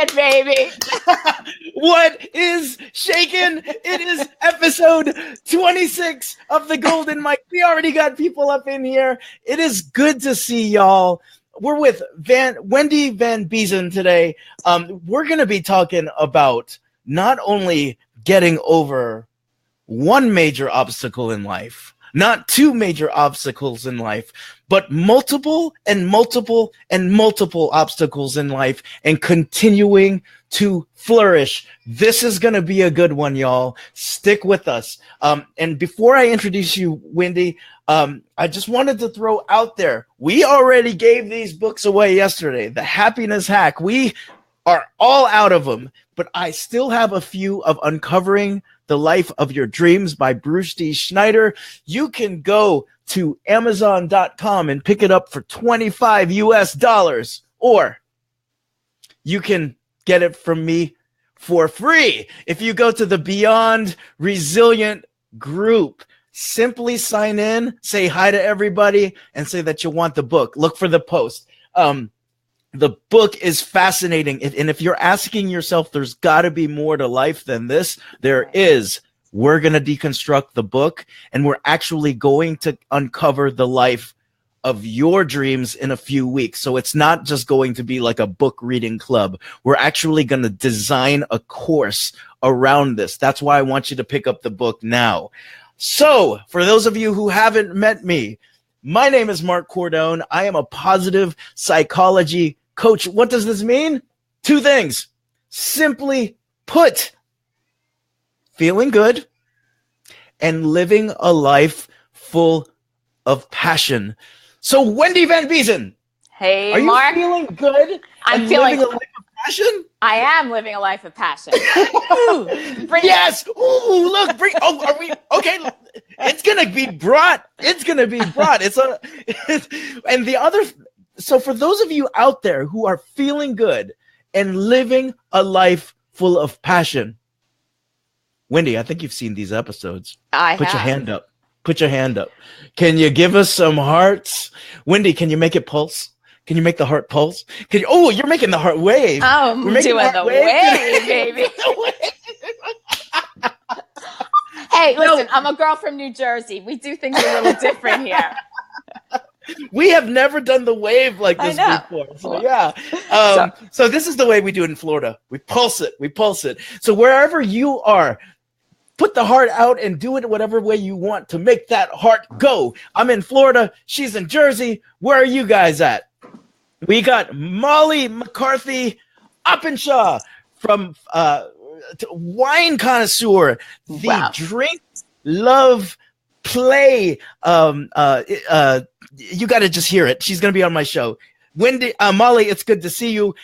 baby. What is shaking? It is episode 26 of the Golden Mic. We already got people up in here. It is good to see y'all. We're with Wendy Van Biesen today. We're going to be talking about not only getting over one major obstacle in life, not two major obstacles in life, but multiple and multiple and multiple obstacles in life and continuing to flourish. This is going to be a good one, y'all. Stick with us. And before I introduce you, Wendy, I just wanted to throw out there, we already gave these books away yesterday. The Happiness Hack. We are all out of them, but I still have a few of Uncovering the Life of Your Dreams by Bruce D. Schneider. You can go to Amazon.com and pick it up for $25 US, or you can get it from me for free. If you go to the Beyond Resilient group, simply sign in, say hi to everybody, and say that you want the book. Look for the post. The book is fascinating. And if you're asking yourself, there's got to be more to life than this, there is. We're going to deconstruct the book, and we're actually going to uncover the life of your dreams in a few weeks. So it's not just going to be like a book reading club. We're actually going to design a course around this. That's why I want you to pick up the book now. So for those of you who haven't met me, my name is Mark Cordone. I am a positive psychology coach. What does this mean? Two things. Simply put, feeling good and living a life full of passion. So Wendy Van Biesen, Hey, are Mark. you feeling good? I'm feeling living a life of passion? I am living a life of passion. Yes. Ooh, look. Are we okay? It's gonna be brought. And the other. So for those of you out there who are feeling good and living a life full of passion, Wendy, I think you've seen these episodes. Put your hand up. Put your hand up. Can you give us some hearts? Wendy, can you make it pulse? Can you make the heart pulse? You're making the heart wave. Oh, I'm doing the wave, baby. Hey, listen, I'm a girl from New Jersey. We do things a little different here. We have never done the wave like this before. So yeah. So this is the way we do it in Florida. We pulse it. So wherever you are, put the heart out and do it whatever way you want to make that heart go. I'm in Florida. She's in Jersey. Where are you guys at? We got Molly McCarthy Uppenshaw from Wine Connoisseur, the Drink, Love, Play. You got to just hear it. She's going to be on my show. Wendy, Molly, it's good to see you.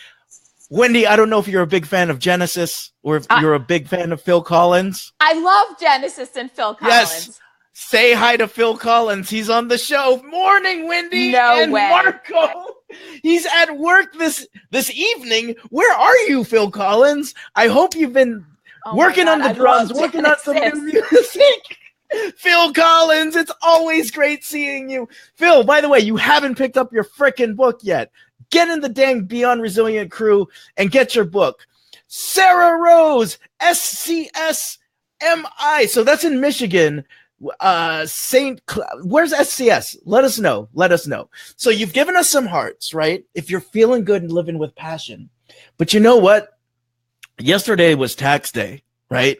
Wendy, I don't know if you're a big fan of Genesis or if you're a big fan of Phil Collins. I love Genesis and Phil Collins. Yes. Say hi to Phil Collins. He's on the show. Morning, Wendy. No and way. Marco. He's at work this evening. Where are you, Phil Collins? I hope you've been working on the drums, working on some new music. Phil Collins, it's always great seeing you. Phil, by the way, you haven't picked up your frickin' book yet. Get in the dang Beyond Resilient crew and get your book. Sarah Rose, SCSMI. So that's in Michigan. Where's SCS? Let us know. So you've given us some hearts, right? If you're feeling good and living with passion. But you know what? Yesterday was tax day. Right?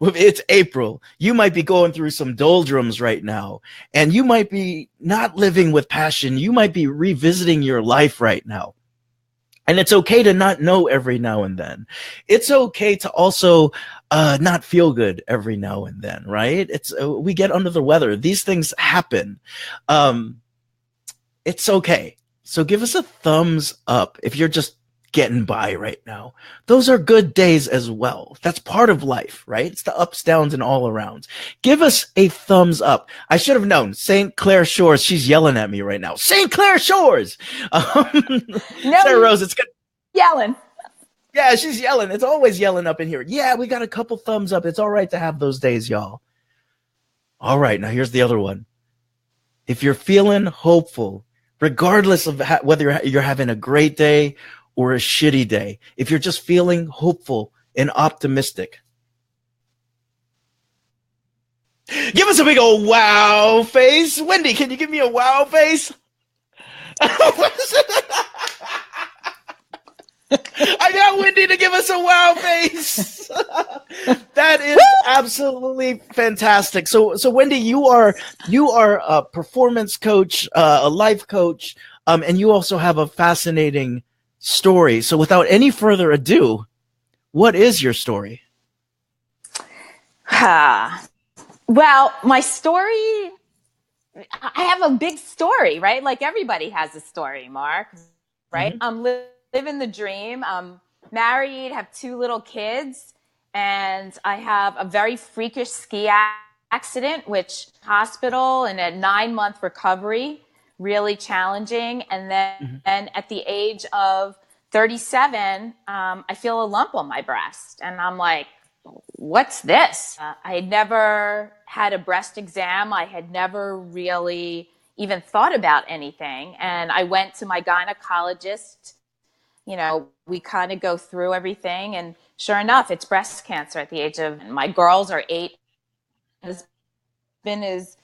It's April. You might be going through some doldrums right now, and you might be not living with passion. You might be revisiting your life right now. And it's okay to not know every now and then. It's okay to also not feel good every now and then, right? We get under the weather. These things happen. It's okay. So give us a thumbs up if you're just getting by right now. Those are good days as well. That's part of life, right? It's the ups, downs, and all arounds. Give us a thumbs up. I should have known. St. Clair Shores. She's yelling at me right now. St. Clair Shores. Sarah Rose, it's good. Yelling. Yeah, she's yelling. It's always yelling up in here. Yeah, we got a couple thumbs up. It's all right to have those days, y'all. All right, now here's the other one. If you're feeling hopeful, regardless of whether you're having a great day or a shitty day, if you're just feeling hopeful and optimistic, give us a big old wow face. Wendy, can you give me a wow face? I got Wendy to give us a wow face. That is absolutely fantastic. So Wendy, you are a performance coach, a life coach, and you also have a fascinating story. So without any further ado, what is your story? Well, my story, I have a big story, right? Like everybody has a story, Mark, right? Mm-hmm. I'm living the dream. I'm married, have 2 little kids, and I have a very freakish ski accident, which hospital and a 9-month recovery, really challenging. And then at the age of 37, I feel a lump on my breast, and I'm like, what's this? I had never had a breast exam. I had never really even thought about anything. And I went to my gynecologist. You know, we kind of go through everything. And sure enough, it's breast cancer at the age of, my girls are 8. My husband is,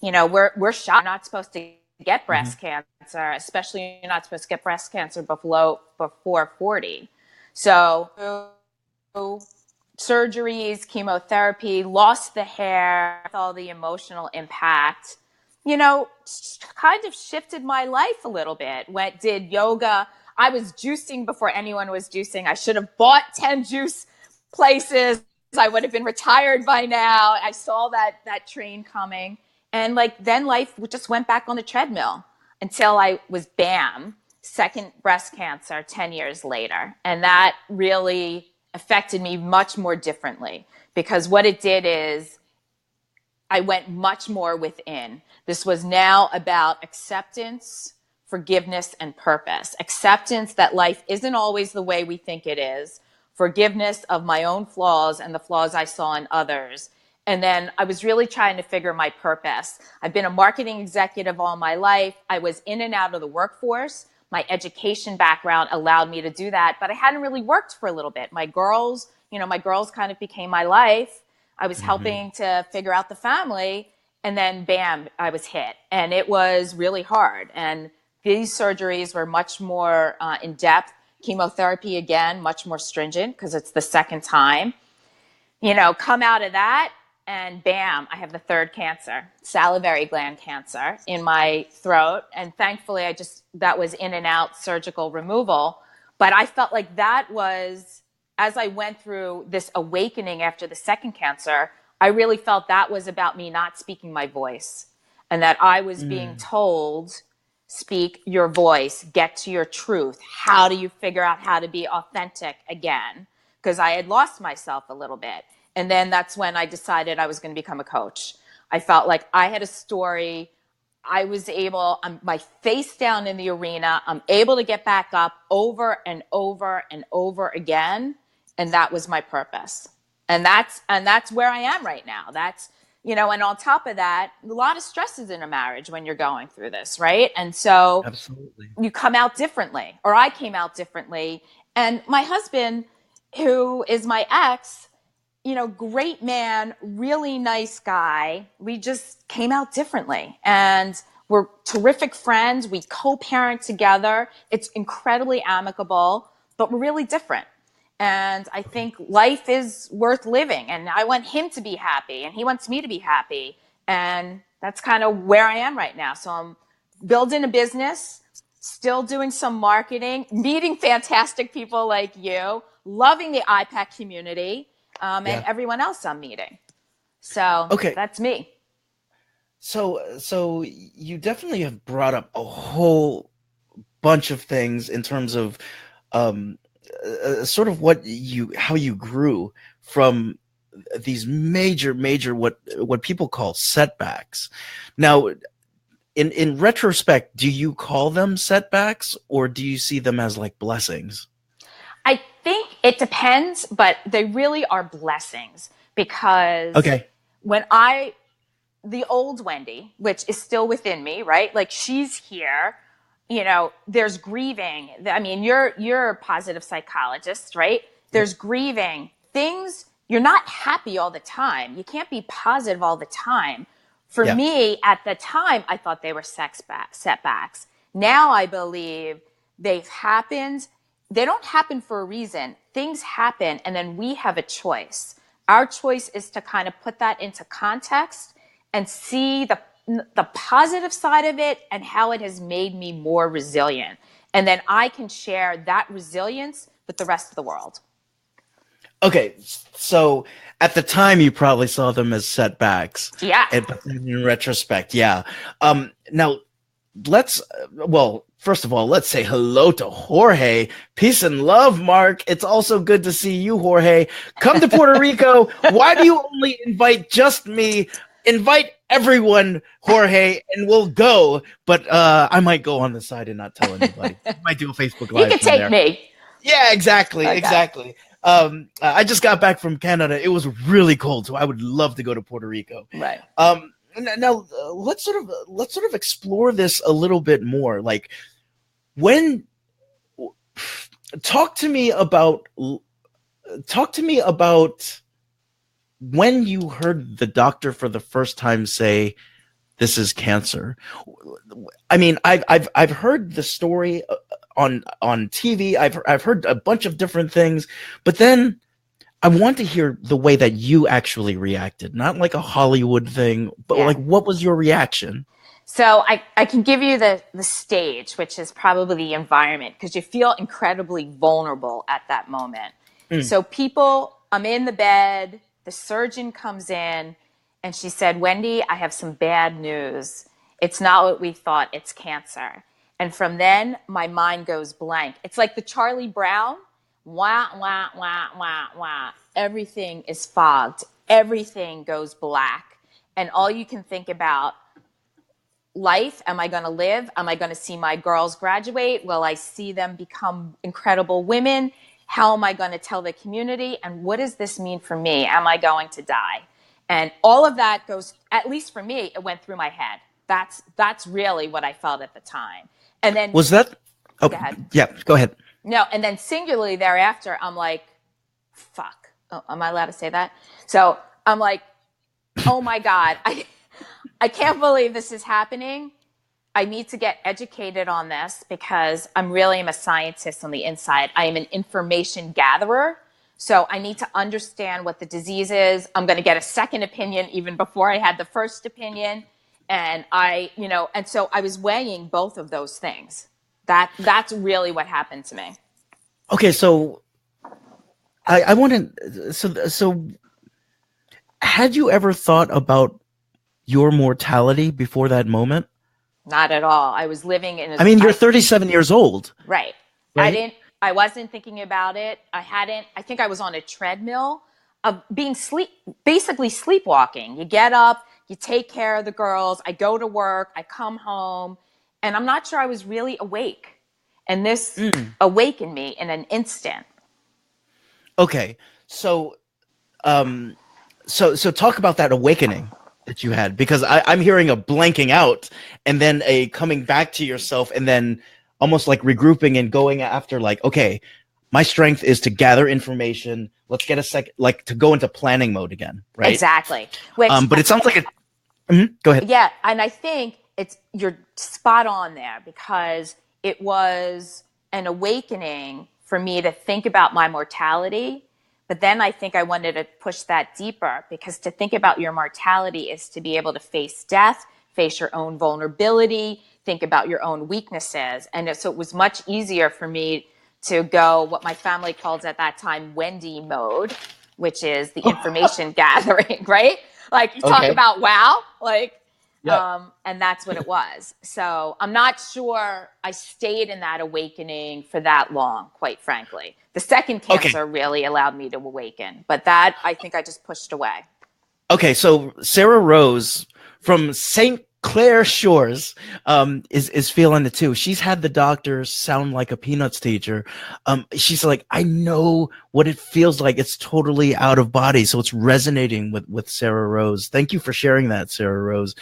you know, we're shocked. You're not supposed to get breast cancer, especially you're not supposed to get breast cancer before 40. So surgeries, chemotherapy, lost the hair, all the emotional impact, you know, kind of shifted my life a little bit. Did yoga. I was juicing before anyone was juicing. I should have bought 10 juice places. I would have been retired by now. I saw that train coming. And like, then life just went back on the treadmill until I was bam, second breast cancer 10 years later. And that really affected me much more differently, because what it did is I went much more within. This was now about acceptance, forgiveness, and purpose. Acceptance that life isn't always the way we think it is. Forgiveness of my own flaws and the flaws I saw in others. And then I was really trying to figure my purpose. I've been a marketing executive all my life. I was in and out of the workforce. My education background allowed me to do that, but I hadn't really worked for a little bit. My girls kind of became my life. I was helping to figure out the family, and then bam, I was hit. And it was really hard. And these surgeries were much more in depth. Chemotherapy, again, much more stringent because it's the second time. You know, come out of that, and bam, I have the 3rd cancer, salivary gland cancer in my throat. And thankfully, that was in and out surgical removal. But I felt like that was, as I went through this awakening after the 2nd cancer, I really felt that was about me not speaking my voice, and that I was being told, speak your voice, get to your truth. How do you figure out how to be authentic again? Because I had lost myself a little bit. And then that's when I decided I was going to become a coach. I felt like I had a story. I'm my face down in the arena. I'm able to get back up over and over and over again. And that was my purpose. And that's where I am right now. That's, you know, and on top of that, a lot of stresses in a marriage when you're going through this, right? And so Absolutely. you come out differently, or I came out differently. And my husband, who is my ex, you know, great man, really nice guy. We just came out differently, and we're terrific friends. We co-parent together. It's incredibly amicable, but we're really different. And I think life is worth living, and I want him to be happy, and he wants me to be happy. And that's kind of where I am right now. So I'm building a business, still doing some marketing, meeting fantastic people like you, loving the IPAC community, and everyone else I'm meeting. So that's me. So you definitely have brought up a whole bunch of things in terms of sort of how you grew from these major what people call setbacks. Now, in retrospect, do you call them setbacks, or do you see them as like blessings? I think it depends, but they really are blessings, because when the old Wendy, which is still within me, right? Like, she's here. there's grieving. I mean, you're a positive psychologist, right? There's grieving. Things, you're not happy all the time. You can't be positive all the time. For me, at the time, I thought they were setbacks. Now I believe they've happened. They don't happen for a reason. Things happen, and then we have a choice. Our choice is to kind of put that into context and see the positive side of it and how it has made me more resilient. And then I can share that resilience with the rest of the world. Okay, so at the time you probably saw them as setbacks. Yeah. But in retrospect, yeah. Now, first of all, let's say hello to Jorge. Peace and love, Mark. It's also good to see you, Jorge. Come to Puerto Rico. Why do you only invite just me? Invite everyone, Jorge, and we'll go. But I might go on the side and not tell anybody. I might do a Facebook Live. You can take me. Yeah, exactly. Okay. Exactly. I just got back from Canada. It was really cold, so I would love to go to Puerto Rico. Right. Now let's sort of explore this a little bit more. Like, talk to me about when you heard the doctor for the first time say, "This is cancer." I mean, I've heard the story on TV. I've heard a bunch of different things, but then I want to hear the way that you actually reacted, not like a Hollywood thing, but like, what was your reaction? So I can give you the stage, which is probably the environment, because you feel incredibly vulnerable at that moment. So I'm in the bed, the surgeon comes in, and she said, "Wendy, I have some bad news. It's not what we thought, it's cancer." And from then, my mind goes blank. It's like the Charlie Brown, wah, wah, wah, wah, wah. Everything is fogged. Everything goes black. And all you can think about, life, am I going to live? Am I going to see my girls graduate? Will I see them become incredible women? How am I going to tell the community? And what does this mean for me? Am I going to die? And all of that goes, at least for me, it went through my head. That's really what I felt at the time. And then was that? Oh, go ahead. Yeah, go ahead. No, and then singularly thereafter, I'm like, fuck. Oh, am I allowed to say that? So I'm like, oh my God, I can't believe this is happening. I need to get educated on this because I'm a scientist on the inside. I am an information gatherer. So I need to understand what the disease is. I'm going to get a second opinion even before I had the first opinion. And and so I was weighing both of those things. That's really what happened to me. Okay, so I want to. So, had you ever thought about your mortality before that moment? Not at all. I was living in. You're 37 years old, right? I wasn't thinking about it. I think I was on a treadmill of basically sleepwalking. You get up, you take care of the girls. I go to work. I come home, and I'm not sure I was really awake. And this awakened me in an instant. Okay, so talk about that awakening that you had, because I'm hearing a blanking out and then a coming back to yourself and then almost like regrouping and going after like, okay, my strength is to gather information. Let's get a second, like to go into planning mode again, right? Exactly. But it sounds like go ahead. Yeah, and I think you're spot on there because it was an awakening for me to think about my mortality. But then I think I wanted to push that deeper because to think about your mortality is to be able to face death, face your own vulnerability, think about your own weaknesses. And so it was much easier for me to go what my family calls at that time Wendy mode, which is the information gathering, right? Like you talk about wow, like, and that's what it was. So I'm not sure I stayed in that awakening for that long, quite frankly. The second cancer really allowed me to awaken, but that I think I just pushed away. Okay, so Sarah Rose from St. Clair Shores is feeling it too. She's had the doctor sound like a Peanuts teacher. She's like, I know what it feels like. It's totally out of body. So it's resonating with Sarah Rose. Thank you for sharing that, Sarah Rose.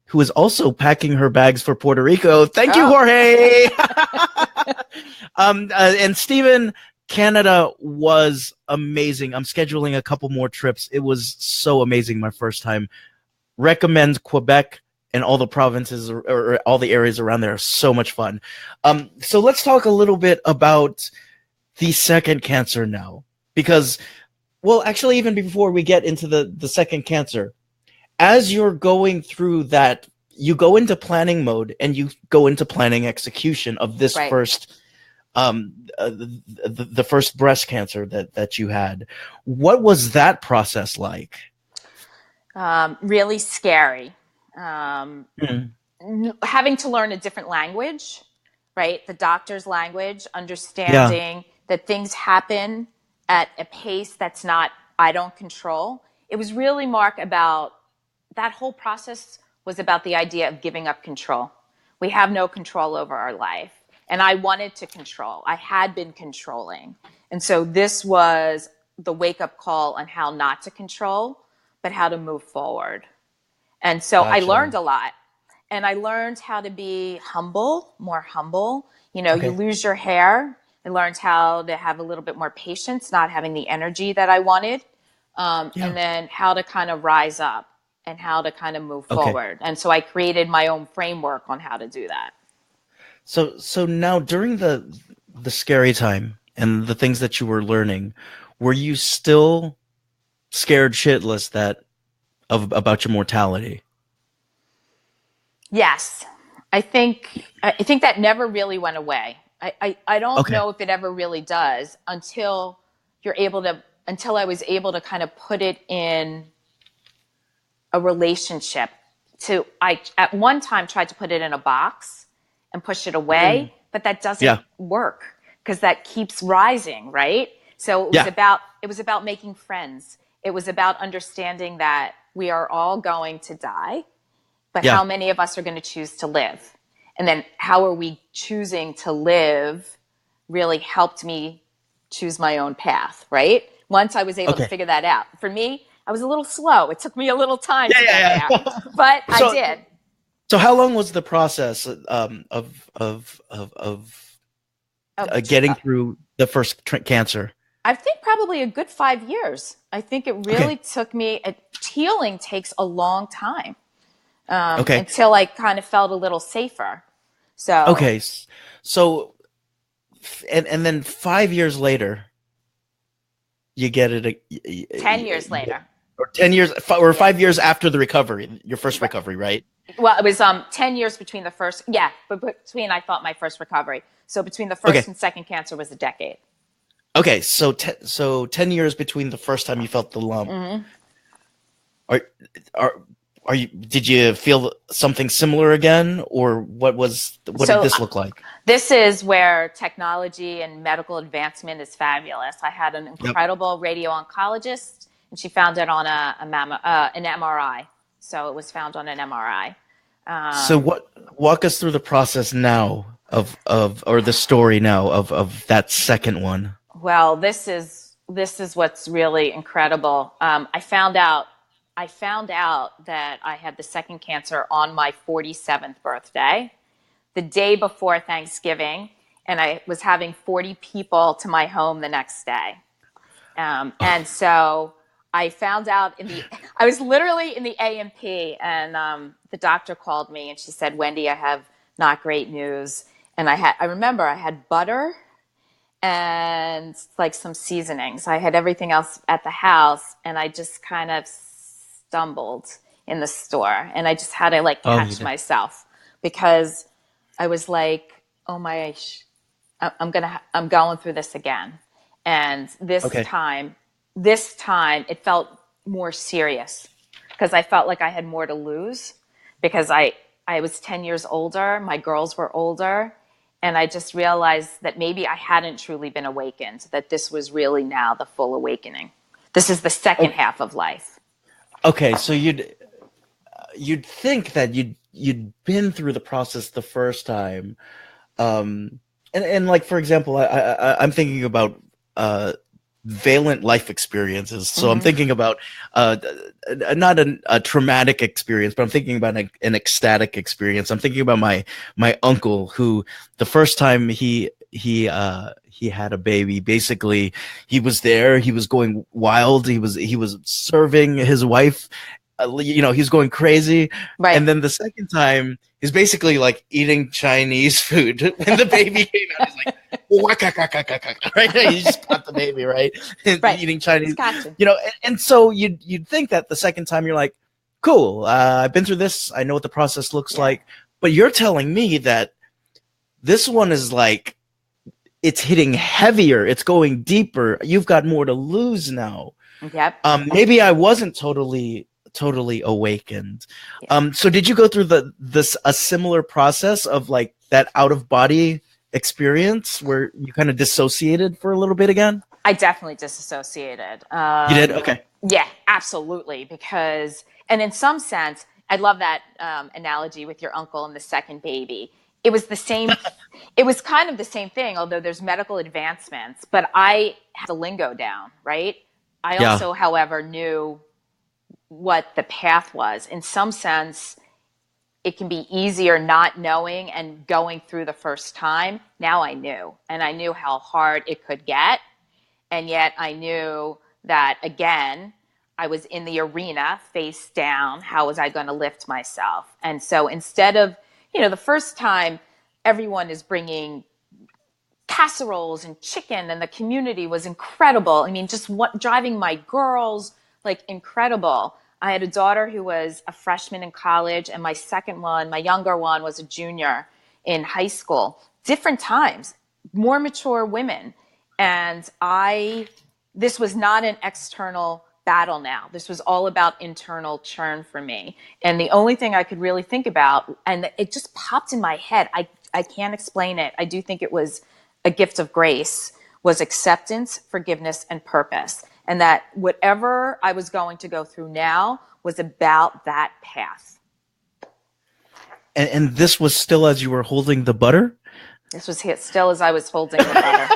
who is also packing her bags for Puerto Rico. Thank you, Oh. Jorge. And Stephen, Canada was amazing. I'm scheduling a couple more trips. It was so amazing my first time. Recommend Quebec and all the provinces or all the areas around there are so much fun. So let's talk a little bit about the second cancer now, because, well, actually, even before we get into the second cancer, as you're going through that, you go into planning mode and you go into planning execution of this Right. first, the first breast cancer that you had. What was that process like? Really scary. Mm. Having to learn a different language, right? The doctor's language, Yeah. understanding that things happen at a pace that's not, I don't control. It was really, Mark, about that whole process was about the idea of giving up control. We have no control over our life. And I wanted to control. I had been controlling. And so this was the wake up call on how not to control, but how to move forward. And so I learned Gotcha. a lot. And I learned how to be humble, more humble. You know, you Okay. lose your hair. I learned how to have a little bit more patience, not having the energy that I wanted. Yeah. And then how to kind of rise up and how to kind of move Okay. forward. And so I created my own framework on how to do that. So now during the scary time and the things that you were learning, were you still scared shitless that of about your mortality? Yes, I think that never really went away. I don't Okay. know if it ever really does until you're able to until I was able to kind of put it in a relationship. To I at one time tried to put it in a box and push it Mm. away, but that doesn't Yeah. work because that keeps rising, right? So Yeah. it was about making friends. It was about understanding that we are all going to die, but Yeah. how many of us are going to choose to live? And then how are we choosing to live really helped me choose my own path, right? Once I was able to Okay. figure that out. For me, I was a little slow. It took me a little time Yeah, to get yeah, there, yeah. but I So did. so how long was the process of Oh, getting through the first cancer? I think probably a good 5 years. I think it really Okay. took me, healing takes a long time Okay. until I kind of felt a little safer. So Okay. So and then 5 years later, you get it. 10 years later. Or 10 years, or Yeah. 5 years after the recovery, your first Right. recovery, right? Well, it was 10 years between the first, yeah, but between, I thought, my first recovery. So between the Okay. first and second cancer was a decade. Okay. So 10 years between the first time you felt the lump. Mm-hmm. Are are are you? Did you feel something similar again, or what did So this look like? this is where technology and medical advancement is fabulous. I had an Yep. incredible radio oncologist, and she found it on an MRI. So it was found on an MRI. So walk us through the process now or the story now of that second one. Well, this is what's really incredible. I found out that I had the second cancer on my 47th birthday, the day before Thanksgiving, and I was having 40 people to my home the next day. And so I found out I was literally in the A&P, and the doctor called me and she said, Wendy, I have not great news. And I remember I had butter and like some seasonings. I had everything else at the house, and I just kind of stumbled in the store, and I just had to like Oh, you catch did. myself because I was like, oh my, I'm going through this again. And Okay. this time it felt more serious because I felt like I had more to lose because I was 10 years older, my girls were older, and I just realized that maybe I hadn't truly been awakened, that this was really now the full awakening. This is the second Okay. half of life. Okay. So you'd think that you'd been through the process the first time, and like for example, I'm thinking about valent life experiences. So I'm Mm-hmm. thinking about not a traumatic experience, but I'm thinking about an ecstatic experience. I'm thinking about my uncle, who the first time he had a baby, basically he was there, he was going wild, he was serving his wife, he's going crazy. Right. And then the second time, he's basically like eating Chinese food. When the baby came out, he's like, right? He just got the baby, right? And Right. eating Chinese, Gotcha. and so you'd think that the second time you're like, cool, I've been through this, I know what the process looks Yeah. like. But you're telling me that this one is like, it's hitting heavier, it's going deeper. You've got more to lose now. Yep. Maybe I wasn't totally awakened. Yeah. So did you go through a similar process of like that out of body experience where you kind of dissociated for a little bit again? I definitely disassociated. You did? Okay. Yeah, absolutely. Because, and in some sense, I love that analogy with your uncle and the second baby. It was the same. It was kind of the same thing, although there's medical advancements. But I had the lingo down, right? I Yeah. also, however, knew what the path was. In some sense, it can be easier not knowing and going through the first time. Now I knew, and I knew how hard it could get. And yet I knew that, again, I was in the arena face down. How was I going to lift myself? And so instead of, the first time everyone is bringing casseroles and chicken and the community was incredible. I mean, just driving my girls, like incredible. I had a daughter who was a freshman in college, and my second one, my younger one, was a junior in high school. Different times, more mature women. And this was not an external battle now. This was all about internal churn for me. And the only thing I could really think about, and it just popped in my head, I can't explain it. I do think it was a gift of grace, was acceptance, forgiveness, and purpose. And that whatever I was going to go through now was about that path. And this was still as you were holding the butter? This was still as I was holding the butter.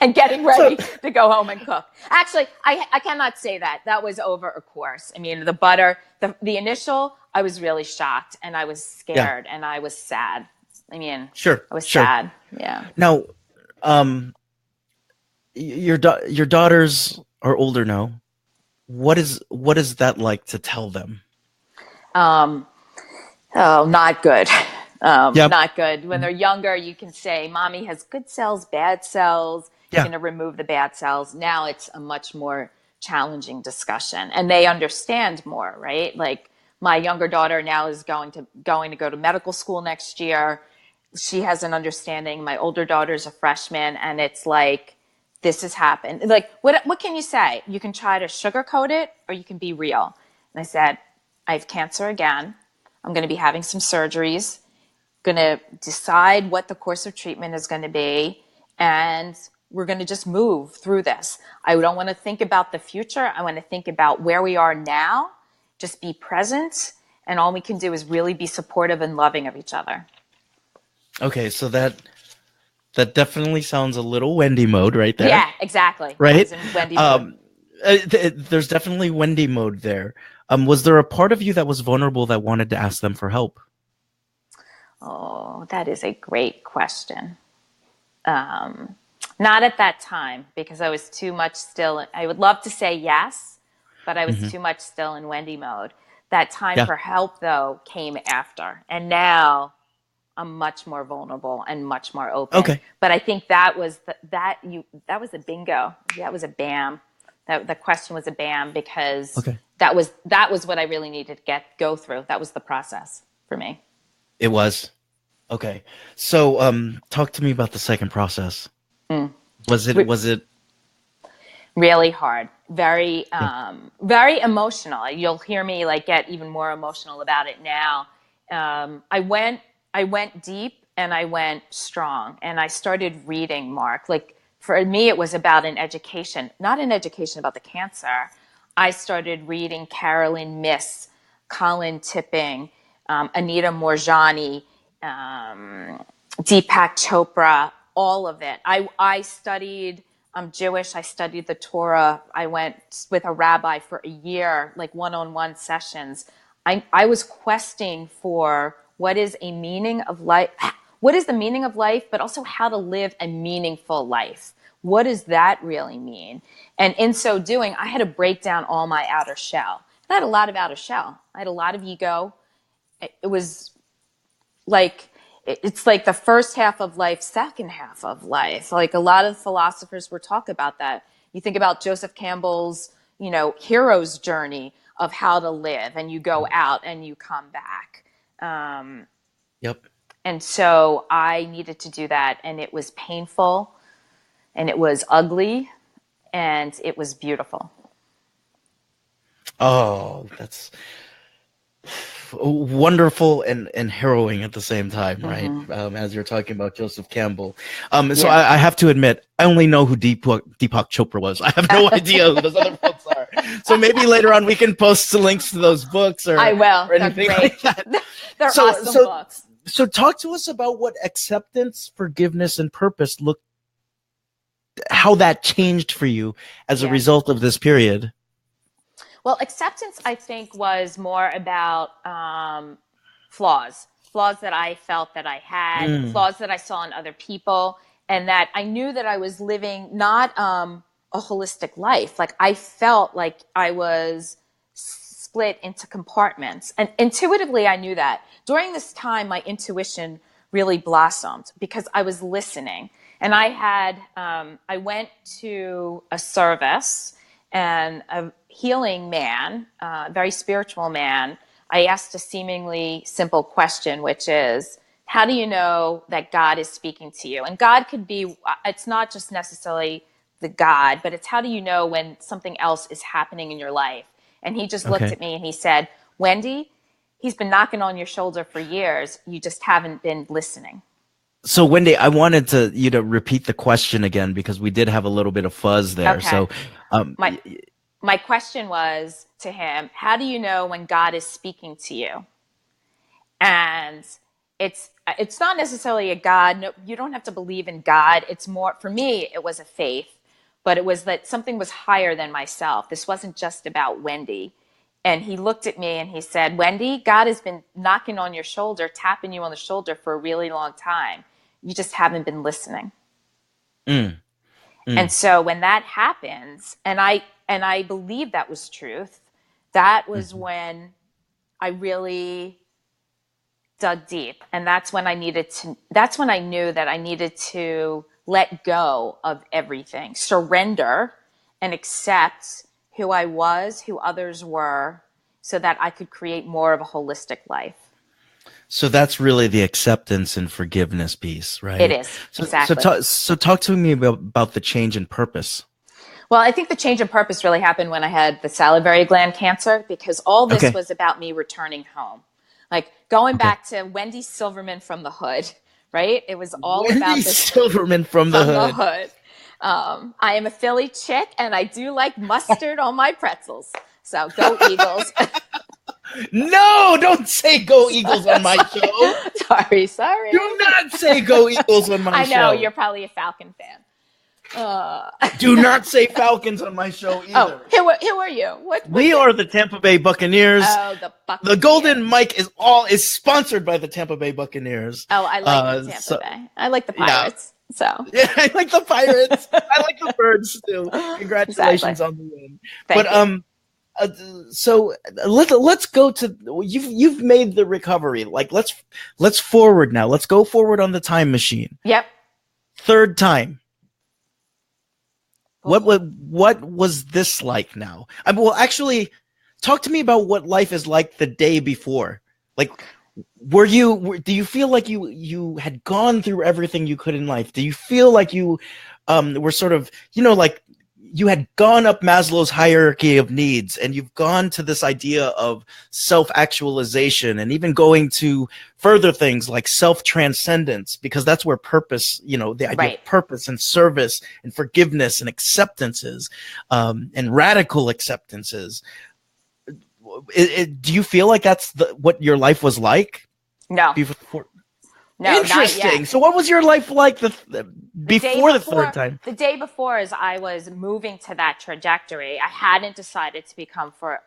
And getting ready to go home and cook. Actually, I cannot say that. That was over a course. I mean, the butter, the initial, I was really shocked, and I was scared, and I was sad. I mean, Sure. I was Sure. sad. Yeah. Now, your daughters are older now. What is that like to tell them? Oh, not good. Yep. Not good. When they're younger, you can say, mommy has good cells, bad cells. Yeah. You're going to remove the bad cells. Now it's a much more challenging discussion, and they understand more, right? Like my younger daughter now is going to go to medical school next year. She has an understanding. My older daughter's a freshman, and it's like, this has happened. Like, what can you say? You can try to sugarcoat it, or you can be real. And I said, I have cancer again. I'm going to be having some surgeries, going to decide what the course of treatment is going to be, and we're going to just move through this. I don't want to think about the future. I want to think about where we are now, just be present, and all we can do is really be supportive and loving of each other. Okay, so that definitely sounds a little Wendy mode right there. Yeah, exactly. Right? Wendy mode. There's definitely Wendy mode there. Was there a part of you that was vulnerable that wanted to ask them for help? Oh, that is a great question. Not at that time, because I was too much still. I would love to say yes, but I was too much still in Wendy mode. That time for help, though, came after. And now I'm much more vulnerable and much more open. Okay. But I think that was that was a bingo. That was a bam. The question was a bam, because that was what I really needed to go through. That was the process for me. It was. Okay. So talk to me about the second process. Was it really hard? Very very emotional. You'll hear me get even more emotional about it now. I went deep, and I went strong, and I started reading, Mark. Like, for me, it was about not an education about the cancer. I started reading Carolyn Miss, Colin Tipping, Anita Moorjani, Deepak Chopra, all of it. I studied I'm Jewish. I studied the Torah. I went with a rabbi for a year, like one-on-one sessions. I was questing for what is a meaning of life, what is the meaning of life, but also how to live a meaningful life. What does that really mean? And in so doing, I had to break down all my outer shell. And I had a lot of outer shell. I had a lot of ego. It was like, it's like the first half of life, second half of life. Like a lot of philosophers will talk about that. You think about Joseph Campbell's, hero's journey of how to live, and you go out and you come back. Yep. And so I needed to do that, and it was painful, and it was ugly, and it was beautiful. Oh, that's wonderful and harrowing at the same time, right? Mm-hmm. As you're talking about Joseph Campbell. Yeah. So I have to admit, I only know who Deepak Chopra was. I have no idea who those other folks are. So maybe later on we can post the links to those books or, I will. or anything They're like that. They're awesome books. So talk to us about what acceptance, forgiveness, and purpose how that changed for you as a result of this period. Well, acceptance, I think, was more about flaws that I felt that I had, flaws that I saw in other people, and that I knew that I was living not a holistic life. Like I felt like I was split into compartments. And intuitively, I knew that. During this time, my intuition really blossomed because I was listening. And I went to a service, and a healing man, very spiritual man, I asked a seemingly simple question, which is, how do you know that God is speaking to you? And God could be, it's not just necessarily the God, but it's how do you know when something else is happening in your life? And he just looked at me and he said, Wendy, he's been knocking on your shoulder for years. You just haven't been listening. So Wendy, I wanted you to repeat the question again because we did have a little bit of fuzz there. Okay. So my question was to him, how do you know when God is speaking to you? And it's not necessarily a God. No, you don't have to believe in God. It's more, for me, it was a faith, but it was that something was higher than myself. This wasn't just about Wendy. And he looked at me and he said, Wendy, God has been knocking on your shoulder, tapping you on the shoulder for a really long time. You just haven't been listening. And so when that happens, and I believe that was truth, that was when I really dug deep. And that's when I knew that I needed to let go of everything, surrender and accept who I was, who others were, so that I could create more of a holistic life. So that's really the acceptance and forgiveness piece, right? It is, exactly. So talk to me about the change in purpose. Well, I think the change in purpose really happened when I had the salivary gland cancer, because all this was about me returning home. Like going back to Wendy Silverman from the hood, right? It was all about this. Silverman from the hood. I am a Philly chick, and I do like mustard on my pretzels. So go Eagles. No, don't say go Eagles on my show. Sorry. Do not say go Eagles on my show. I know, you're probably a Falcon fan. Do not say Falcons on my show either. Oh, who are you? We are the Tampa Bay Buccaneers. Oh, the Buccaneers. The Golden Mic is sponsored by the Tampa Bay Buccaneers. Oh, I like the Tampa Bay. I like the Pirates. So yeah, I like the Pirates. I like the Birds too. Congratulations on the win. Thank you. So let's go to you've made the recovery. Like let's forward now. Let's go forward on the time machine. Yep. Third time. What was this like now? Well, actually, talk to me about what life is like the day before. Like, do you feel like you had gone through everything you could in life? Do you feel like you were sort of, like you had gone up Maslow's hierarchy of needs, and you've gone to this idea of self-actualization, and even going to further things like self-transcendence, because that's where purpose, the idea of purpose and service and forgiveness and acceptances, and radical acceptances. Do you feel like that's what your life was like? No. No, not Interesting. yet. So what was your life like before the third time? The day before, as I was moving to that trajectory, I hadn't decided to come for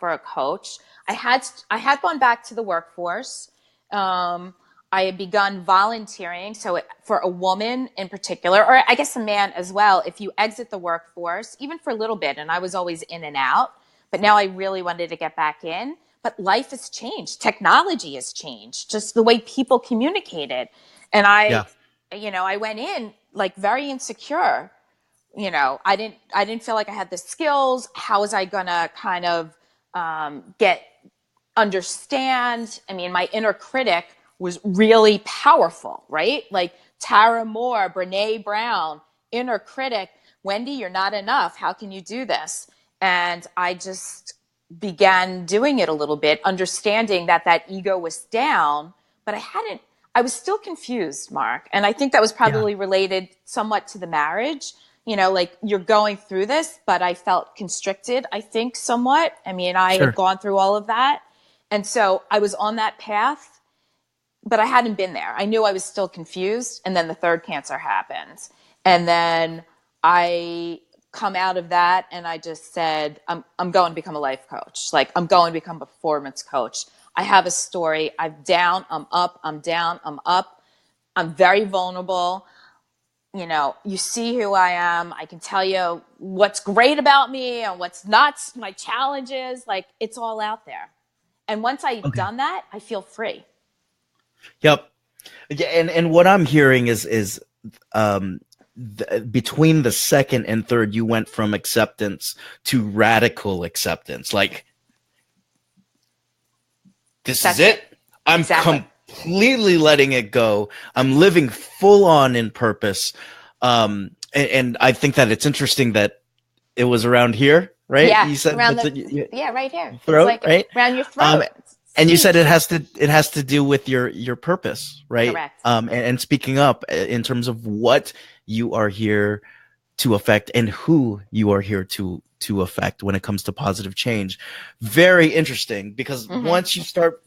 a coach. I had gone back to the workforce. I had begun volunteering. So for a woman in particular, or I guess a man as well, if you exit the workforce, even for a little bit, and I was always in and out, but now I really wanted to get back in. But life has changed. Technology has changed. Just the way people communicated. And Yeah. I went in like very insecure. I didn't feel like I had the skills. How was I gonna kind of understand? I mean, my inner critic was really powerful, right? Like Tara Moore, Brene Brown, inner critic. Wendy, you're not enough. How can you do this? And I just began doing it a little bit, understanding that ego was down, but I was still confused, Mark. And I think that was Yeah. probably related somewhat to the marriage. Like you're going through this, but I felt constricted, I think, somewhat. I mean, I Sure. had gone through all of that. And so I was on that path, but I hadn't been there. I knew I was still confused. And then the third cancer happened. And then I come out of that and I just said, I'm going to become a life coach. Like I'm going to become a performance coach. I have a story. I'm down, I'm up, I'm down, I'm up. I'm very vulnerable. You see who I am. I can tell you what's great about me and what's not, my challenges. Like it's all out there. And once I've done that, I feel free. Yep. Yeah, and what I'm hearing is between the second and third, you went from acceptance to radical acceptance. Like, this is it. I'm completely letting it go. I'm living full on in purpose. And I think that it's interesting that it was around here, right? Yeah, you said right here. Throat, like right? Around your throat. And you said it has to do with your purpose, right? Correct. And speaking up in terms of what you are here to affect and who you are here to affect when it comes to positive change. Very interesting, because once you start,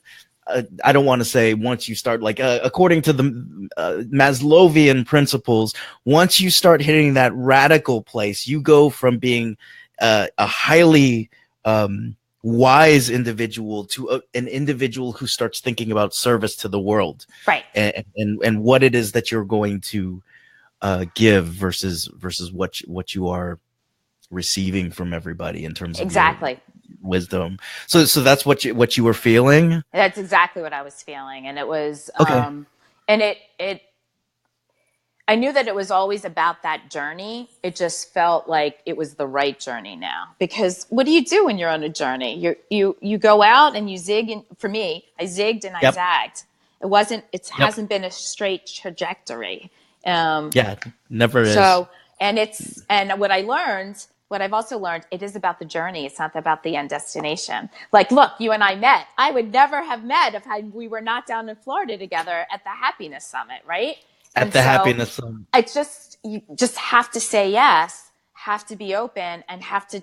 I don't want to say once you start, like according to the Maslowian principles, once you start hitting that radical place, you go from being a highly wise individual to an individual who starts thinking about service to the world, right? And what it is that you're going to give versus what you are receiving from everybody in terms of wisdom. So that's what you were feeling. That's exactly what I was feeling, and it was and it. I knew that it was always about that journey. It just felt like it was the right journey now. Because what do you do when you're on a journey? You go out and you zig. And for me, I zigged and I zagged. It hasn't been a straight trajectory. Never is. So, and what I've also learned, it is about the journey. It's not about the end destination. Like, look, you and I met. I would never have met if we were not down in Florida together at the Happiness Summit, right? Happiness Summit. You just have to say yes, have to be open, and have to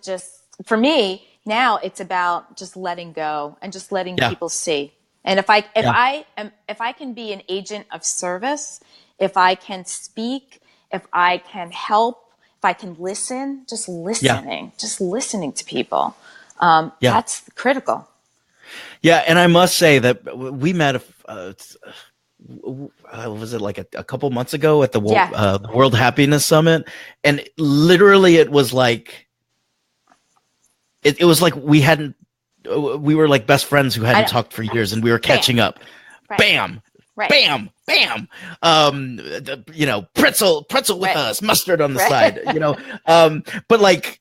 for me, now it's about just letting go and just letting people see. And if I can be an agent of service, if I can speak, if I can help, if I can listen, just listening to people, that's critical. Yeah, and I must say that we met. Was it like a couple months ago at the World Happiness Summit? And literally, it was like it was like we were like best friends who hadn't talked for years, and we were catching up. Right. Bam. Right. Bam, bam. Pretzel with us, mustard on the side. But like,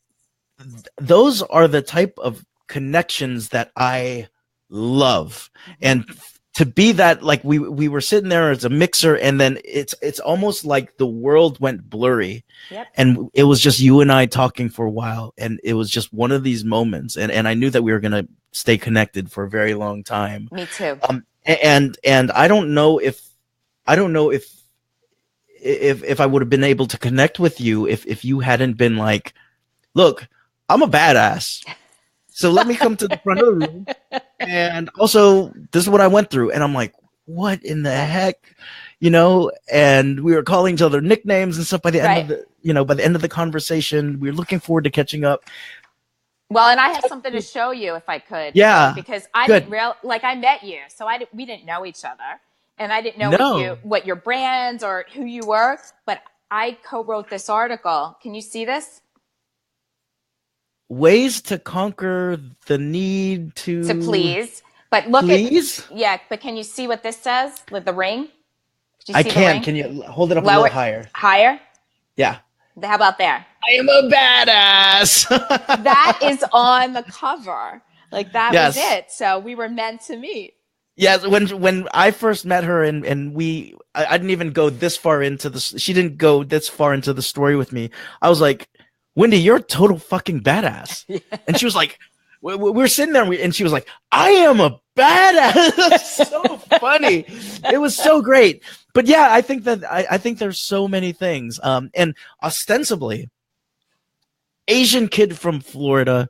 those are the type of connections that I love, and to be that, like we were sitting there as a mixer, and then it's almost like the world went blurry, and it was just you and I talking for a while, and it was just one of these moments, and I knew that we were gonna stay connected for a very long time. Me too. And I don't know if I would have been able to connect with you if you hadn't been like, look, I'm a badass, so let me come to the front of the room, and also this is what I went through. And I'm like, what in the heck, and we were calling each other nicknames and stuff by the end of the conversation. We were looking forward to catching up. Well, and I have something to show you if I could. Yeah. Because I good. didn't I met you, so we didn't know each other, and I didn't know what your brands or who you were, but I co-wrote this article. Can you see this? Ways to conquer the need to please. But look but can you see what this says with the ring? I can. Can you hold it up a little higher? Higher? Yeah. How about there? I am a badass. That is on the cover. Like, that was it. So we were meant to meet. Yes, when I first met her and I didn't even go this far into she didn't go this far into the story with me. I was like, Wendy, you're a total fucking badass. Yeah. And she was like, we're sitting there and she was like, I am a badass. So funny. It was so great. But yeah, I think there's so many things. And ostensibly, Asian kid from Florida,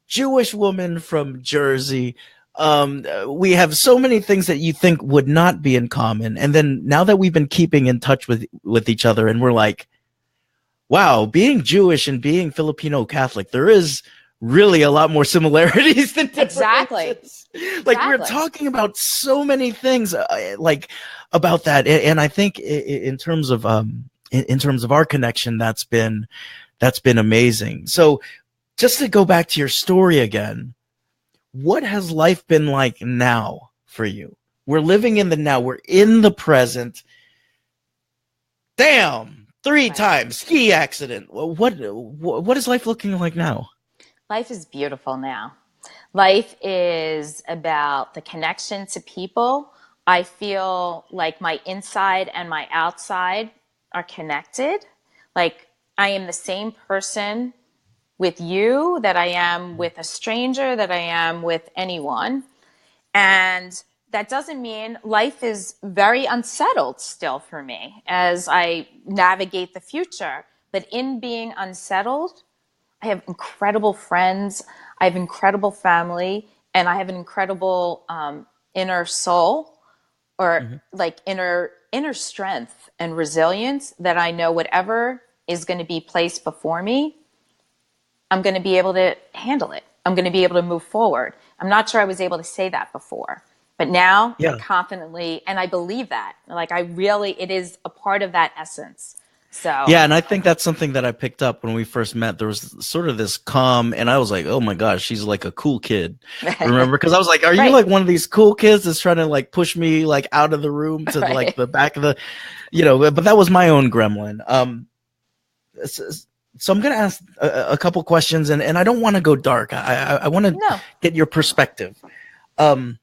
Jewish woman from Jersey. We have so many things that you think would not be in common. And then now that we've been keeping in touch with each other, and we're like, wow, being Jewish and being Filipino Catholic, there is really a lot more similarities than differences. Exactly. Like, we're talking about so many things about that. And I think in terms of our connection, that's been amazing. So just to go back to your story again, what has life been like now for you? We're living in the now. We're in the present. Damn, 3 times ski accident. What is life looking like now? Life is beautiful now. Life is about the connection to people. I feel like my inside and my outside are connected. Like, I am the same person with you that I am with a stranger, that I am with anyone. And that doesn't mean life is very unsettled still for me as I navigate the future. But in being unsettled, I have incredible friends, I have incredible family, and I have an incredible inner soul, or like inner strength and resilience, that I know whatever is going to be placed before me, I'm going to be able to handle it. I'm going to be able to move forward. I'm not sure I was able to say that before, but now I confidently, and I believe that. Like, it is a part of that essence. So yeah, and I think that's something that I picked up when we first met. There was sort of this calm, and I was like, oh my gosh, she's like a cool kid. Remember? Because I was like, are you like one of these cool kids that's trying to like push me like out of the room to like the back of the, but that was my own gremlin. So I'm going to ask a couple questions, and I don't want to go dark. I want to get your perspective. Let's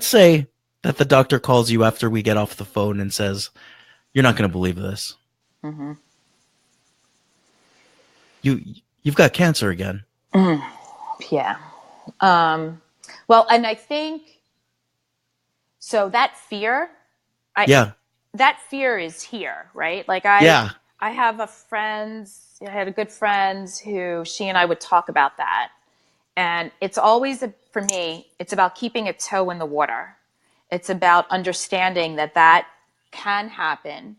say that the doctor calls you after we get off the phone and says, you're not going to believe this. Mm-hmm. You've got cancer again. Yeah. Well, and I think, so that fear, that fear is here, right? Like, I have I had a good friend who, she and I would talk about that. And it's always, for me, it's about keeping a toe in the water. It's about understanding that can happen,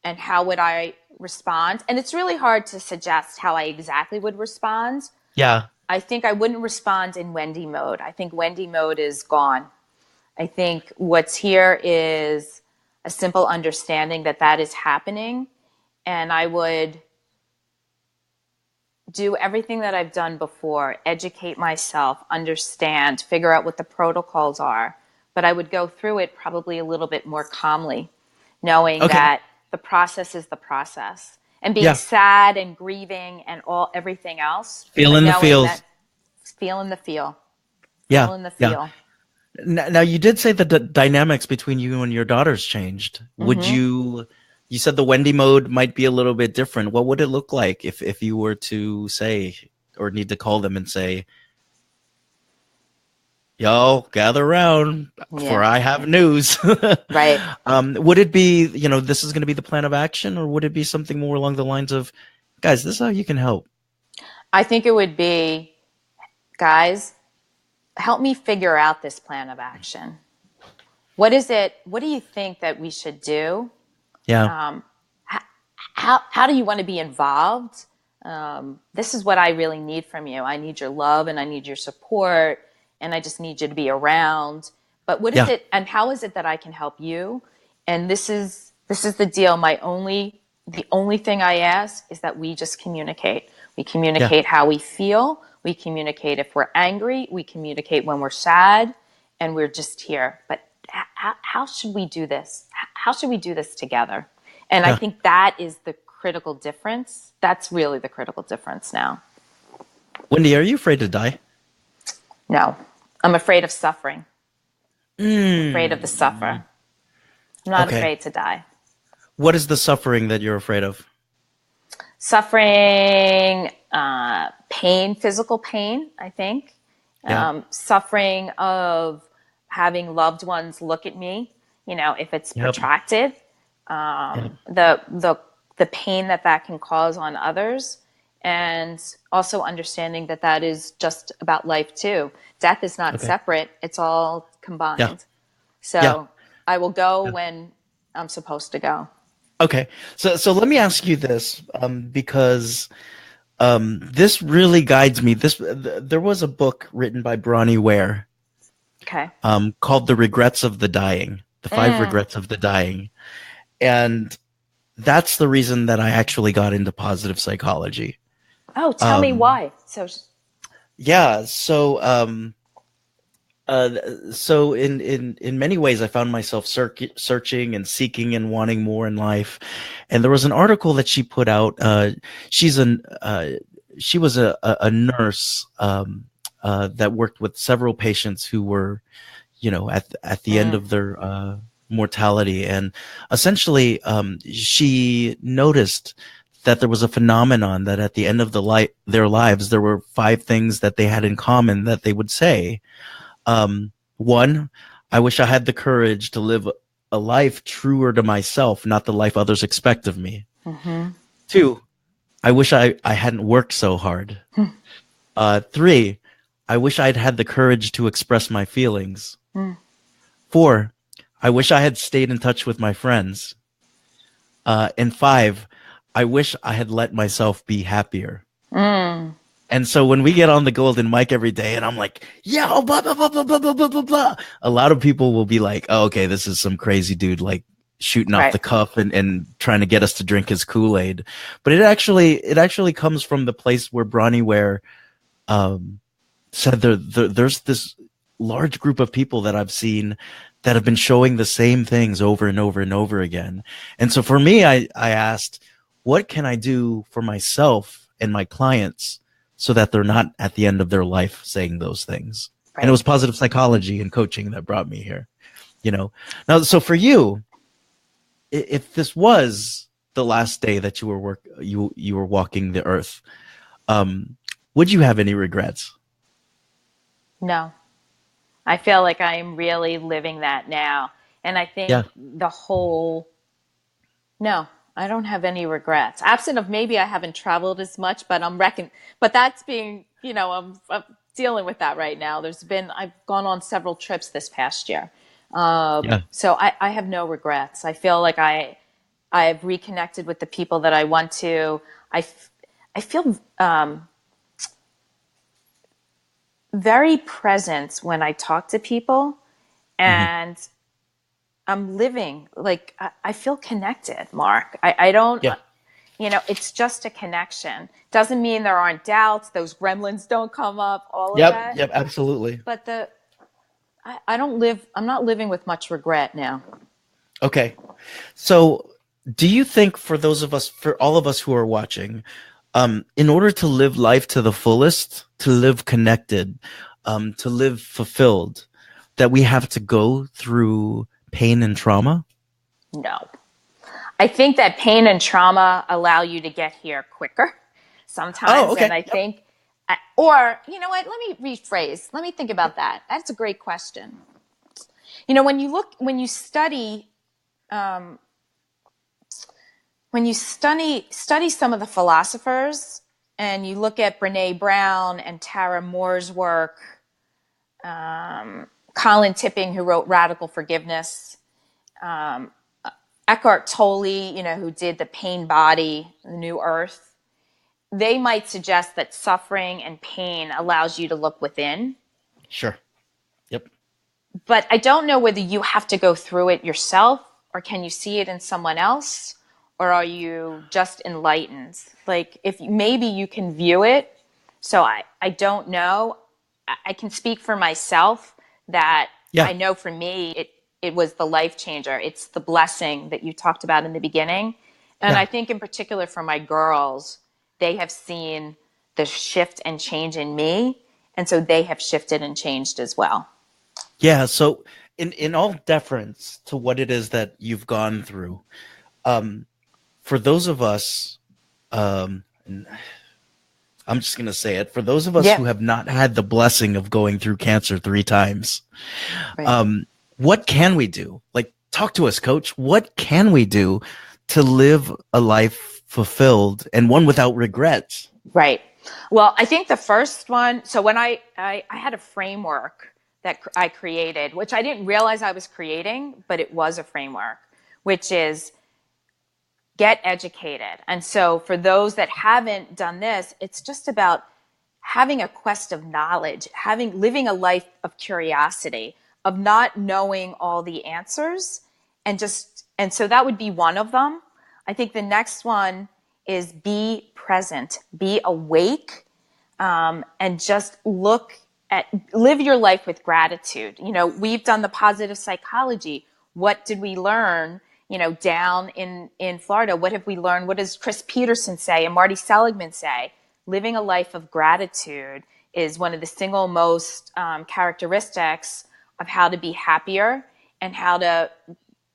and how would I respond? And it's really hard to suggest how I exactly would respond. Yeah. I think I wouldn't respond in Wendy mode. I think Wendy mode is gone. I think what's here is a simple understanding that is happening. And I would do everything that I've done before, educate myself, understand, figure out what the protocols are. But I would go through it probably a little bit more calmly, knowing that the process is the process. And being sad and grieving and everything else. Feeling the feels. Feeling the feel. Yeah. Feeling the feel. Yeah. Now, you did say that the dynamics between you and your daughters changed. Would you said the Wendy mode might be a little bit different. What would it look like if you were to say, or need to call them and say, y'all gather around for I have news. Right. Would it be, this is going to be the plan of action, or would it be something more along the lines of, guys, this is how you can help? I think it would be, guys, help me figure out this plan of action. what is it? What do you think that we should do? Yeah. How do you want to be involved? This is what I really need from you. I need your love and I need your support and I just need you to be around. But what is Yeah. it and how is it that I can help you? And this is the deal. The only thing I ask is that we just communicate. We Yeah. communicate how we feel. We communicate if we're angry. We communicate when we're sad, and we're just here. But how should we do this? How should we do this together? And I Yeah. think that is the critical difference. That's really the critical difference now. Wendy, are you afraid to die? No, I'm afraid of suffering. I'm afraid of the Mm. suffer. I'm not Okay. afraid to die. What is the suffering that you're afraid of? Suffering, pain, physical pain, I think. Yeah. Suffering of having loved ones look at me, if it's Yep. protracted, Yep. the pain that can cause on others, and also understanding that is just about life too. Death is not Okay. separate; it's all Yeah. combined. Yeah. So I will go Yeah. when I'm supposed to go. Okay. So let me ask you this, because this really guides me. There was a book written by Bronnie Ware, Okay. called "The Regrets of the Dying," the five Mm. regrets of the dying, and that's the reason that I actually got into positive psychology. Oh, tell me Um, why. So, yeah. So in many ways, I found myself searching and seeking and wanting more in life. And there was an article that she put out. She was a nurse, that worked with several patients who were, at the end mm, of their mortality, and essentially, she noticed that there was a phenomenon that at the end of their lives, there were five things that they had in common that they would say. One, I wish I had the courage to live a life truer to myself, not the life others expect of me. mm-hmm. Two, I wish I hadn't worked so hard. Three, I wish I'd had the courage to express my feelings. Mm, Four, I wish I had stayed in touch with my friends. And five, I wish I had let myself be happier. mm, And so when we get on the golden mic every day and I'm like, yeah, blah, blah, blah, blah, blah, blah, blah, blah, blah, a lot of people will be like, oh, okay, this is some crazy dude, like shooting off right. the cuff and trying to get us to drink his Kool-Aid. But it actually comes from the place where Bronnie Ware, said there's this large group of people that I've seen that have been showing the same things over and over and over again. And so for me, I asked, what can I do for myself and my clients so that they're not at the end of their life saying those things? And it Right. was positive psychology and coaching that brought me here, Now, so for you, if this was the last day that you were walking the earth, would you have any regrets? No, I feel like I'm really living that now. And I Yeah. think no, I don't have any regrets. Absent of maybe I haven't traveled as much, but but that's being, I'm dealing with that right now. I've gone on several trips this past year. Yeah. So I have no regrets. I feel like I've reconnected with the people that I want to. I feel very present when I talk to people, Hmm. and I'm living like I feel connected, Mark. I don't, Yeah. it's just a connection. Doesn't mean there aren't doubts. Those gremlins don't come up, all of Yep. that. Yep. Absolutely. But I don't live, I'm not living with much regret now. Okay. So, do you think for all of us who are watching, in order to live life to the fullest, to live connected, to live fulfilled, that we have to go through pain and trauma? No. I think that pain and trauma allow you to get here quicker Oh, sometimes. And okay. I Yep. think, or you know what, let me rephrase. Let me think about that. That's a great question. When you study, um, study some of the philosophers, and you look at Brene Brown and Tara Moore's work, Colin Tipping, who wrote Radical Forgiveness, Eckhart Tolle, who did The Pain Body, The New Earth, they might suggest that suffering and pain allows you to look within. Sure. Yep. But I don't know whether you have to go through it yourself, or can you see it in someone else, or are you just enlightened? Like, if maybe you can view it. So I don't know. I can speak for myself that I know for me, it was the life changer. It's the blessing that you talked about in the beginning. And I think in particular for my girls, they have seen the shift and change in me. And so they have shifted and changed as well. Yeah. So in all deference to what it is that you've gone through, for those of us, and I'm just going to say it, for those of us who have not had the blessing of going through cancer 3 times, what can we do? Like, talk to us, Coach. What can we do to live a life fulfilled and one without regrets? Right. Well, I think the first one, so when I had a framework that I created, which I didn't realize I was creating, but it was a framework, which is get educated. And so for those that haven't done this, it's just about having a quest of knowledge, living a life of curiosity, of not knowing all the answers. And so that would be one of them. I think the next one is be present, be awake, and just live your life with gratitude. We've done the positive psychology. What did we learn, down in Florida? What have we learned? What does Chris Peterson say and Marty Seligman say? Living a life of gratitude is one of the single most characteristics of how to be happier and how to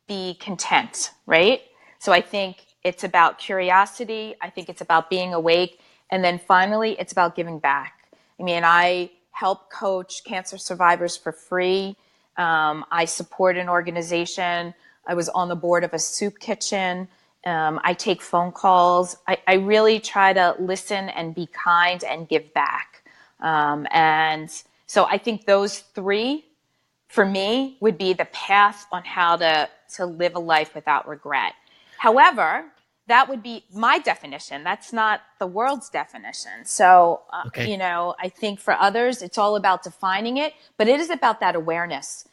be content, right? So I think it's about curiosity. I think it's about being awake. And then finally, it's about giving back. I mean, I help coach cancer survivors for free. I support an organization. I was on the board of a soup kitchen. I take phone calls. I really try to listen and be kind and give back. And so I think those 3, for me, would be the path on how to live a life without regret. However, that would be my definition. That's not the world's definition. So, I think for others, it's all about defining it, but it is about that awareness.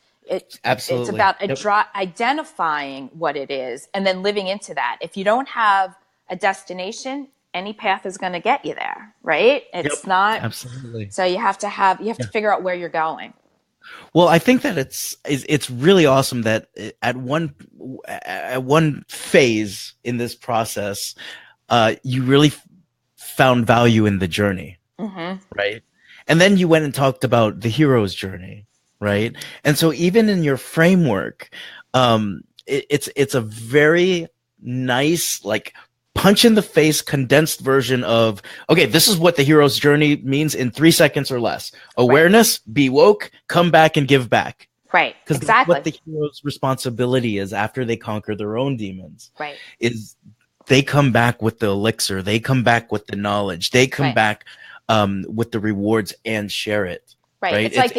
Absolutely. It's about identifying what it is and then living into that. If you don't have a destination, any path is going to get you there, right? It's not. Absolutely. So you have to figure out where you're going. Well, I think that it's really awesome that at one phase in this process, you really found value in the journey, right? And then you went and talked about the hero's journey, right? And so even in your framework, it's a very nice, like, punch in the face condensed version of, okay, this is what the hero's journey means in 3 seconds or less. Awareness, be woke, come back and give back. Right. Because that's what the hero's responsibility is after they conquer their own demons. Right. Is they come back with the elixir, they come back with the knowledge, they come back with the rewards and share it. Right. It's like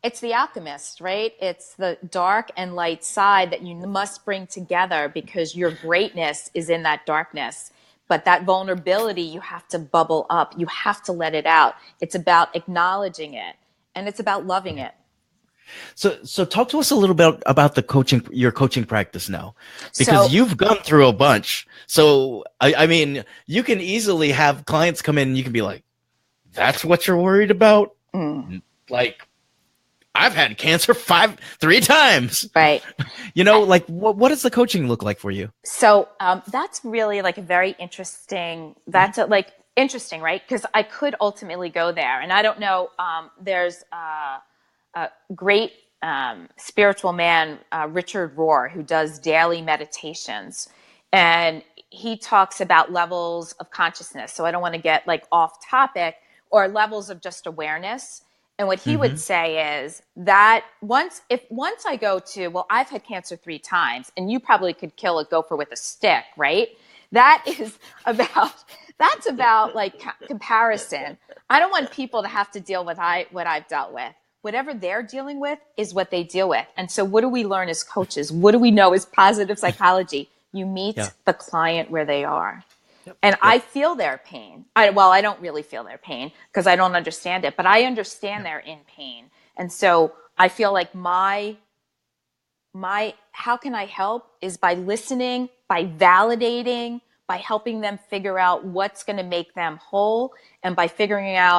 it's the alchemist, right? It's the dark and light side that you must bring together because your greatness is in that darkness. But that vulnerability, you have to bubble up. You have to let it out. It's about acknowledging it, and it's about loving it. So talk to us a little bit about your coaching practice now, because you've gone through a bunch. So, I mean, you can easily have clients come in and you can be like, that's what you're worried about? Like, I've had cancer 3 times. Right. Like what does the coaching look like for you? So that's really like a very interesting, interesting, right? Because I could ultimately go there. And I don't know, there's a great spiritual man, Richard Rohr, who does daily meditations. And he talks about levels of consciousness. So I don't want to get like off topic, or levels of just awareness. And what he would say is that once I go to, well, I've had cancer 3 times, and you probably could kill a gopher with a stick, right? That's about like comparison. I don't want people to have to deal with what I've dealt with. whatever they're dealing with is what they deal with. And so what do we learn as coaches? What do we know as positive psychology? You meet the client where they are. And I feel their pain. I don't really feel their pain because I don't understand it, but I understand they're in pain. And so I feel like my how can I help is by listening, by validating, by helping them figure out what's going to make them whole, and by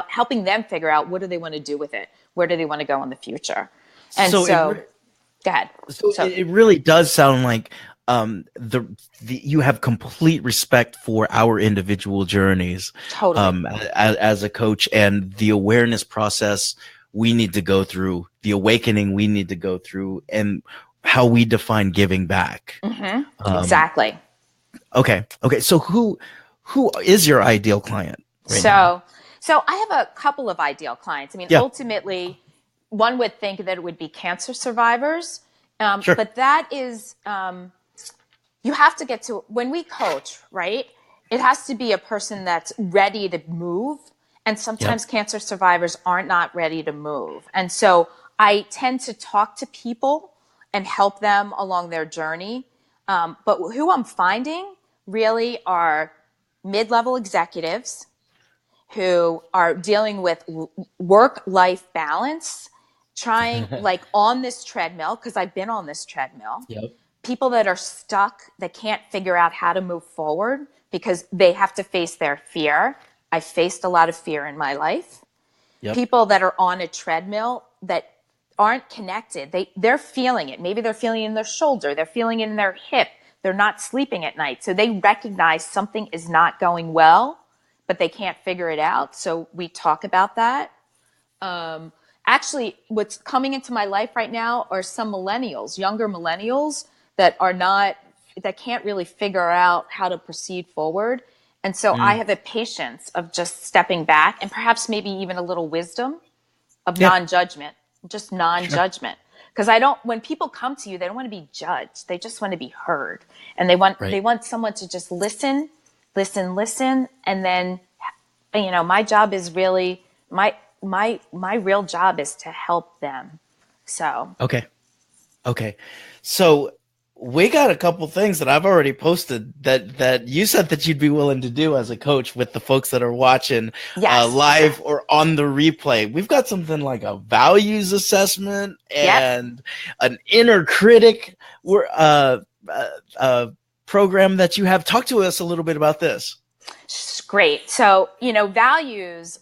helping them figure out what do they want to do with it? Where do they want to go in the future? And so go ahead. So it really does sound like you have complete respect for our individual journeys, totally. As a coach, and the awareness process we need to go through, the awakening we need to go through, and how we define giving back. Exactly. Okay. So who is your ideal client right now? So I have a couple of ideal clients. I mean, ultimately, one would think that it would be cancer survivors, but that is, you have to get to, when we coach, right, it has to be a person that's ready to move. And sometimes cancer survivors aren't not ready to move. And so I tend to talk to people and help them along their journey. But who I'm finding really are mid-level executives who are dealing with work-life balance, trying like on this treadmill, because I've been on this treadmill. People that are stuck, that can't figure out how to move forward because they have to face their fear. I faced a lot of fear in my life. People that are on a treadmill that aren't connected. They're feeling it. Maybe they're feeling it in their shoulder. They're feeling it in their hip. They're not sleeping at night. So they recognize something is not going well, but they can't figure it out. So we talk about that. Actually, what's coming into my life right now are some millennials, younger millennials that can't really figure out how to proceed forward. And so I have a patience of just stepping back and perhaps maybe even a little wisdom of non-judgment, just non-judgment. Because when people come to you, they don't want to be judged. They just want to be heard. And they want someone to just listen. And then, my job is really, my real job is to help them. So. Okay. So we got a couple things that I've already posted that you said that you'd be willing to do as a coach with the folks that are watching live or on the replay. We've got something like a values assessment and an inner critic program that you have. Talk to us a little bit about this. Great. So, values,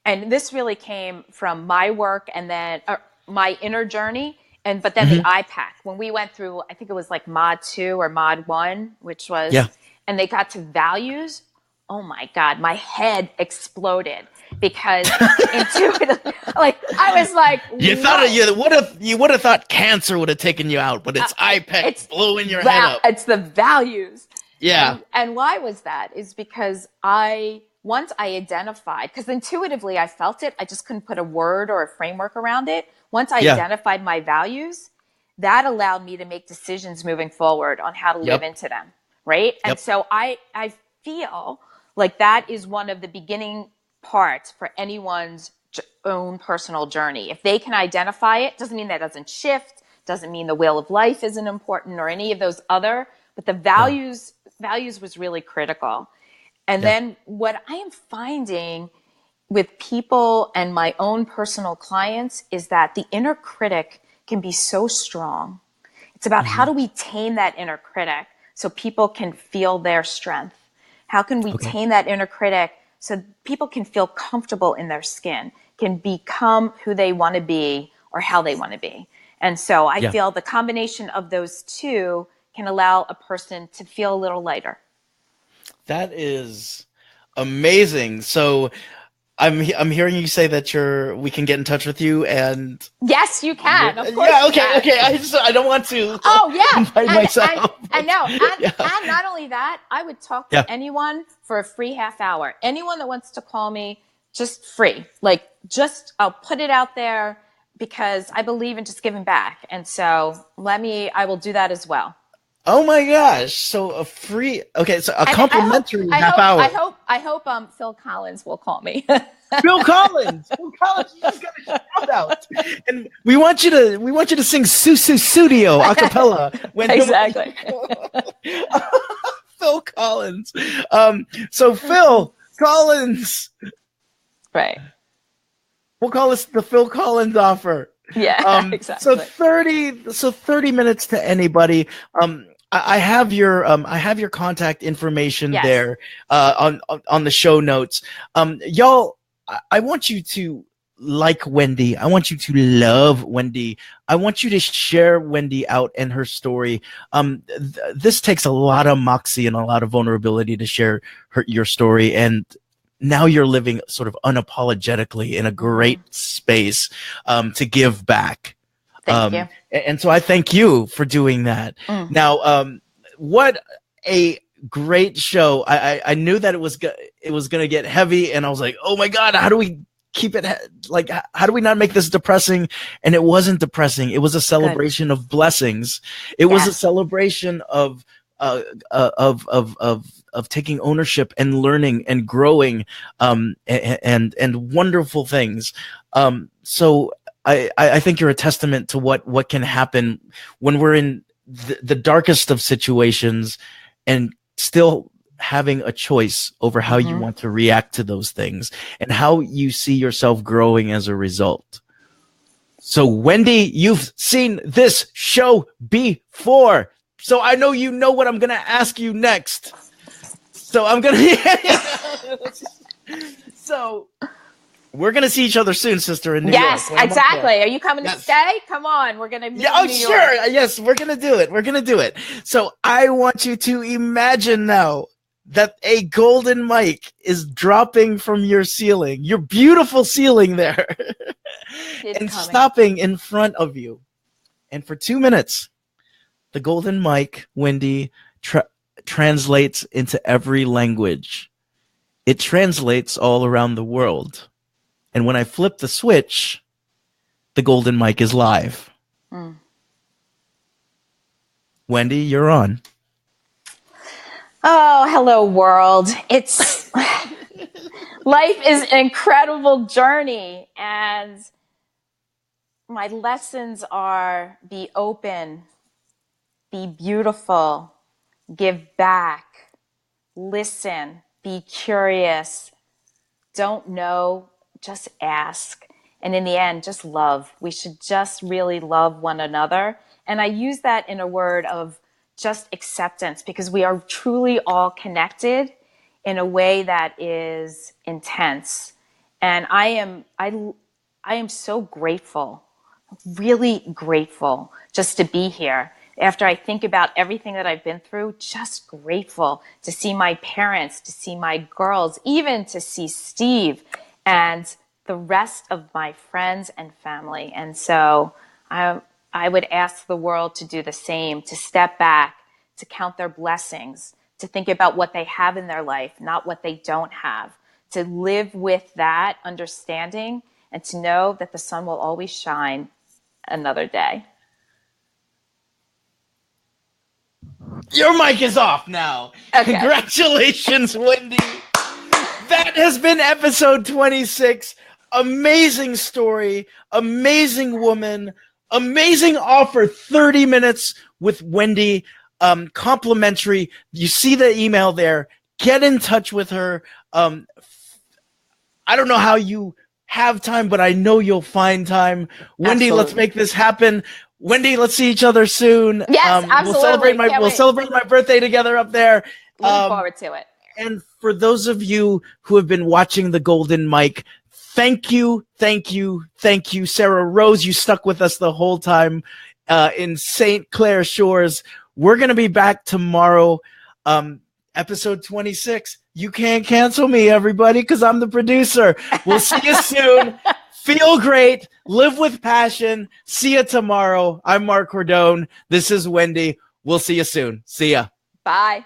and this really came from my work and then my inner journey. But then the IPAC, when we went through, I think it was like mod 2 or mod 1, which was, and they got to values. Oh my God, my head exploded because intuitively, I was like, you would have thought cancer would have taken you out, but it's IPAC, it's blowing your head up. It's the values. Yeah. And why was that? Is because once I identified, because intuitively I felt it, I just couldn't put a word or a framework around it. Once I identified my values, that allowed me to make decisions moving forward on how to live into them, right? And so I feel like that is one of the beginning parts for anyone's own personal journey. If they can identify it, doesn't mean that doesn't shift, doesn't mean the wheel of life isn't important or any of those other, but the values was really critical. And then what I am finding with people and my own personal clients is that the inner critic can be so strong. It's about how do we tame that inner critic so people can feel their strength? How can we tame that inner critic so people can feel comfortable in their skin, can become who they want to be or how they want to be? And so I feel the combination of those two can allow a person to feel a little lighter. That is amazing. So I'm hearing you say that we can get in touch with you, and yes, you can. Of course. Yeah. Okay. I don't want to. Oh yeah. Invite myself. And not only that, I would talk to anyone for a free half hour. Anyone that wants to call me, just free. I'll put it out there because I believe in just giving back, and so I will do that as well. Oh my gosh! So a free, okay, so a And complimentary half hour. I hope Phil Collins will call me. Phil Collins, you just got a shout out, and we want you to sing "Susu Studio" a cappella. Exactly. Phil Collins. So Phil Collins, Right. we'll call this the Phil Collins offer. Yeah, exactly. So 30 minutes to anybody. I have your contact information there on the show notes. Y'all, I want you to like Wendy. I want you to love Wendy. I want you to share Wendy out and her story. This takes a lot of moxie and a lot of vulnerability to share your story, and now you're living sort of unapologetically in a great space to give back. Thank you. And so I thank you for doing that. Now, what a great show. I knew that it was going to get heavy, and I was like, oh my God, how do we keep it like, how do we not make this depressing? And it wasn't depressing. It was a celebration of blessings. It was a celebration of taking ownership and learning and growing, and wonderful things. So I think you're a testament to what can happen when we're in the darkest of situations and still having a choice over how you want to react to those things and how you see yourself growing as a result. So Wendy, you've seen this show before, so I know you know what I'm going to ask you next. So I'm going to, so we're going to see each other soon, sister, in New York. Yes, exactly. Are you coming to stay? Come on. We're going to meet in New York. Sure. Yes, we're going to do it. We're going to do it. So I want you to imagine now that a golden mic is dropping from your ceiling, your beautiful ceiling there, and stopping in front of you. And for 2 minutes, the golden mic, Wendy, translates into every language. It translates all around the world. And when I flip the switch, the golden mic is live. Wendy, you're on. Oh, hello, world. It's life is an incredible journey, and my lessons are: be open, be beautiful, give back, listen, be curious, don't know, just ask. And in the end, just love. We should just really love one another. And I use that in a word of just acceptance, because we are truly all connected in a way that is intense. And I am so grateful, really grateful just to be here. After I think about everything that I've been through, just grateful to see my parents, to see my girls, even to see Steve and the rest of my friends and family. And so I would ask the world to do the same, to step back, to count their blessings, to think about what they have in their life, not what they don't have, to live with that understanding and to know that the sun will always shine another day. Your mic is off now. Okay. Congratulations, Wendy. That has been episode 26. Amazing story, amazing woman, amazing offer. 30 minutes with Wendy, complimentary. You see the email there. Get in touch with her. I don't know how you have time, but I know you'll find time. Wendy, Let's make this happen. Wendy, let's see each other soon. Yes, absolutely. We'll celebrate my birthday together up there. Looking forward to it. And for those of you who have been watching the Golden Mic, thank you. Sarah Rose, you stuck with us the whole time in St. Clair Shores. We're going to be back tomorrow, episode 26. You can't cancel me, everybody, because I'm the producer. We'll see you soon. Feel great. Live with passion. See you tomorrow. I'm Mark Cordone. This is Wendy. We'll see you soon. See ya. Bye.